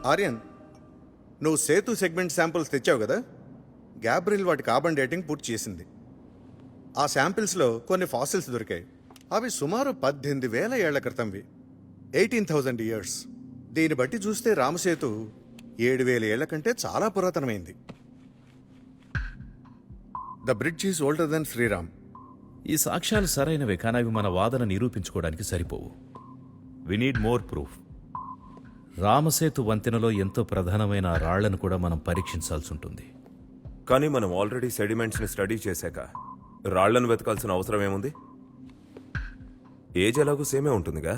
ఆర్యన్, నువ్వు Setu segment samples తెచ్చావు కదా? గ్యాబ్రిల్ వాటి కార్బన్ డేటింగ్ పూర్తి చేసింది. ఆ శాంపిల్స్లో కొన్ని ఫాసిల్స్ దొరికాయి. అవి సుమారు 18,000 ఏళ్ల క్రితంవి, 18,000 ఇయర్స్. దీన్ని బట్టి చూస్తే రామసేతు 7,000 ఏళ్ల కంటే చాలా పురాతనమైంది. The bridge is older than Sriram. ఈ సాక్ష్యాలు సరైనవే, కానీ అవి మన వాదన నిరూపించుకోవడానికి సరిపోవు. We need more proof. Ramasetu వంతెనలో ఎంతో ప్రధానమైన ఆ రాళ్లను కూడా మనం పరీక్షించాల్సి ఉంటుంది. కానీ మనం ఆల్రెడీ సెడిమెంట్స్ని స్టడీ చేశాక రాళ్లను వెతకాల్సిన అవసరం ఏముంది? ఏజ్ ఎలాగూ సేమే ఉంటుందిగా.